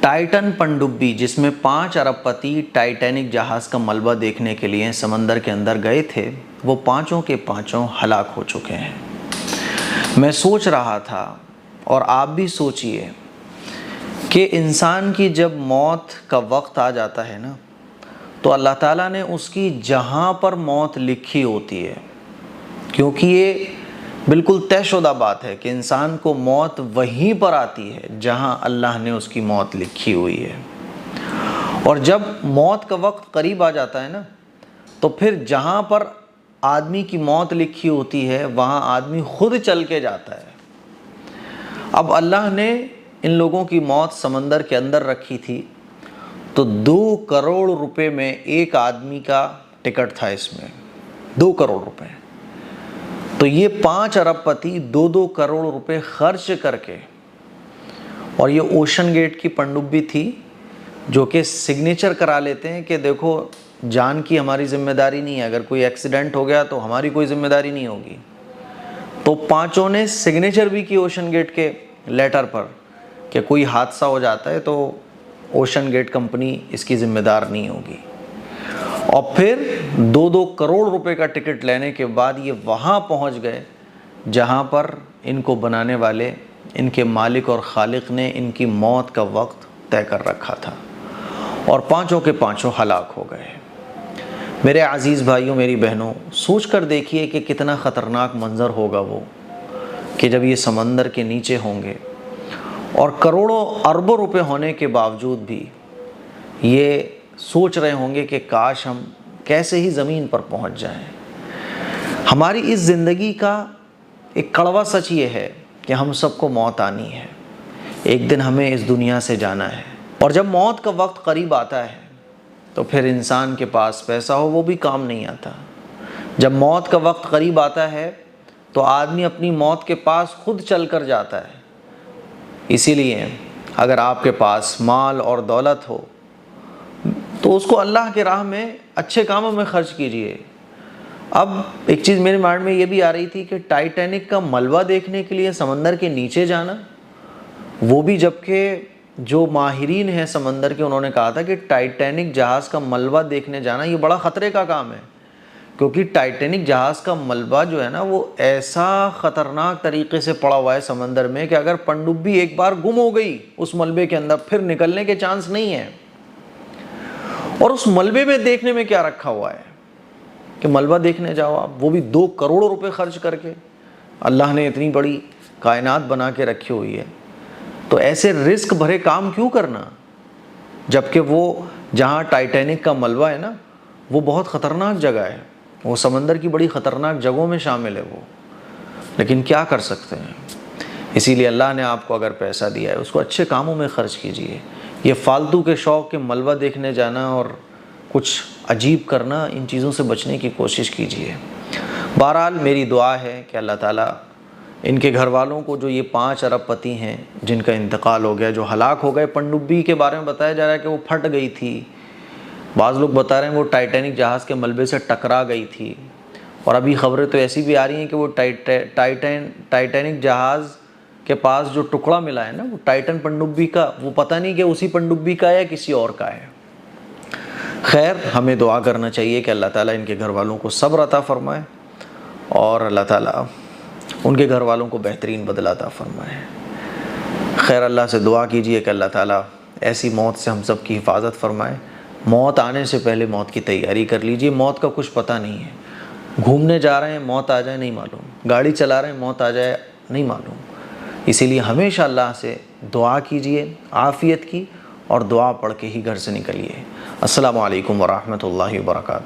Titan پنڈبی جس میں 5 ارب پتی ٹائٹینک جہاز کا ملبہ دیکھنے کے لیے سمندر کے اندر گئے تھے، وہ پانچوں کے پانچوں ہلاک ہو چکے ہیں۔ میں سوچ رہا تھا اور آپ بھی سوچئے کہ انسان کی جب موت کا وقت آ جاتا ہے نا، تو اللہ تعالیٰ نے اس کی جہاں پر موت لکھی ہوتی ہے، کیونکہ یہ بالکل طے شدہ بات ہے کہ انسان کو موت وہیں پر آتی ہے جہاں اللہ نے اس کی موت لکھی ہوئی ہے۔ اور جب موت کا وقت قریب آ جاتا ہے نا، تو پھر جہاں پر آدمی کی موت لکھی ہوتی ہے وہاں آدمی خود چل کے جاتا ہے۔ اب اللہ نے ان لوگوں کی موت سمندر کے اندر رکھی تھی، تو 2 کروڑ روپے میں ایک آدمی کا ٹکٹ تھا، اس میں 2 کروڑ روپے۔ تو یہ 5 ارب پتی 2 کروڑ روپے خرچ کر کے، اور یہ اوشن گیٹ کی پنڈبی تھی جو کہ سگنیچر کرا لیتے ہیں کہ دیکھو جان کی ہماری ذمہ داری نہیں ہے، اگر کوئی ایکسیڈنٹ ہو گیا تو ہماری کوئی ذمہ داری نہیں ہوگی۔ تو پانچوں نے سگنیچر بھی کی اوشن گیٹ کے لیٹر پر کہ کوئی حادثہ ہو جاتا ہے تو اوشن گیٹ کمپنی اس کی ذمہ دار نہیں ہوگی۔ اور پھر 2 کروڑ روپے کا ٹکٹ لینے کے بعد یہ وہاں پہنچ گئے جہاں پر ان کو بنانے والے، ان کے مالک اور خالق نے ان کی موت کا وقت طے کر رکھا تھا، اور پانچوں کے پانچوں ہلاک ہو گئے۔ میرے عزیز بھائیوں، میری بہنوں، سوچ کر دیکھیے کہ کتنا خطرناک منظر ہوگا وہ، کہ جب یہ سمندر کے نیچے ہوں گے اور کروڑوں اربوں روپے ہونے کے باوجود بھی یہ سوچ رہے ہوں گے کہ کاش ہم کیسے ہی زمین پر پہنچ جائیں۔ ہماری اس زندگی کا ایک کڑوا سچ یہ ہے کہ ہم سب کو موت آنی ہے، ایک دن ہمیں اس دنیا سے جانا ہے۔ اور جب موت کا وقت قریب آتا ہے تو پھر انسان کے پاس پیسہ ہو وہ بھی کام نہیں آتا۔ جب موت کا وقت قریب آتا ہے تو آدمی اپنی موت کے پاس خود چل کر جاتا ہے۔ اسی لیے اگر آپ کے پاس مال اور دولت ہو تو اس کو اللہ کے راہ میں اچھے کاموں میں خرچ کیجئے۔ اب ایک چیز میرے مائنڈ میں یہ بھی آ رہی تھی کہ ٹائٹینک کا ملبہ دیکھنے کے لیے سمندر کے نیچے جانا، وہ بھی جبکہ جو ماہرین ہیں سمندر کے انہوں نے کہا تھا کہ ٹائٹینک جہاز کا ملبہ دیکھنے جانا یہ بڑا خطرے کا کام ہے، کیونکہ ٹائٹینک جہاز کا ملبہ جو ہے نا وہ ایسا خطرناک طریقے سے پڑا ہوا ہے سمندر میں کہ اگر پنڈبی ایک بار گم ہو گئی اس ملبے کے اندر پھر نکلنے کے چانس نہیں ہے۔ اور اس ملبے میں دیکھنے میں کیا رکھا ہوا ہے کہ ملبہ دیکھنے جاؤ آپ، وہ بھی 2 کروڑ روپے خرچ کر کے۔ اللہ نے اتنی بڑی کائنات بنا کے رکھی ہوئی ہے، تو ایسے رسک بھرے کام کیوں کرنا، جبکہ وہ جہاں ٹائٹینک کا ملبہ ہے نا وہ بہت خطرناک جگہ ہے، وہ سمندر کی بڑی خطرناک جگہوں میں شامل ہے وہ، لیکن کیا کر سکتے ہیں۔ اسی لیے اللہ نے آپ کو اگر پیسہ دیا ہے اس کو اچھے کاموں میں خرچ کیجئے۔ یہ فالتو کے شوق کے ملبہ دیکھنے جانا اور کچھ عجیب کرنا، ان چیزوں سے بچنے کی کوشش کیجئے۔ بہرحال میری دعا ہے کہ اللہ تعالیٰ ان کے گھر والوں کو، جو یہ 5 ارب پتی ہیں جن کا انتقال ہو گیا، جو ہلاک ہو گئے، پنڈبی کے بارے میں بتایا جا رہا ہے کہ وہ پھٹ گئی تھی، بعض لوگ بتا رہے ہیں وہ ٹائٹینک جہاز کے ملبے سے ٹکرا گئی تھی، اور ابھی خبریں تو ایسی بھی آ رہی ہیں کہ وہ ٹائٹینک جہاز کے پاس جو ٹکڑا ملا ہے نا وہ ٹائٹن پنڈبی کا، وہ پتہ نہیں کہ اسی پنڈبی کا ہے یا کسی اور کا ہے۔ خیر، ہمیں دعا کرنا چاہیے کہ اللہ تعالیٰ ان کے گھر والوں کو صبر عطا فرمائے، اور اللہ تعالیٰ ان کے گھر والوں کو بہترین بدلہ عطا فرمائے۔ خیر، اللہ سے دعا کیجئے کہ اللہ تعالیٰ ایسی موت سے ہم سب کی حفاظت فرمائے۔ موت آنے سے پہلے موت کی تیاری کر لیجئے، موت کا کچھ پتہ نہیں ہے، گھومنے جا رہے ہیں موت آ جائے نہیں معلوم، گاڑی چلا رہے ہیں موت آ جائے نہیں معلوم۔ اسی لیے ہمیشہ اللہ سے دعا کیجئے عافیت کی، اور دعا پڑھ کے ہی گھر سے نکلیے۔ السلام علیکم ورحمۃ اللہ وبرکاتہ۔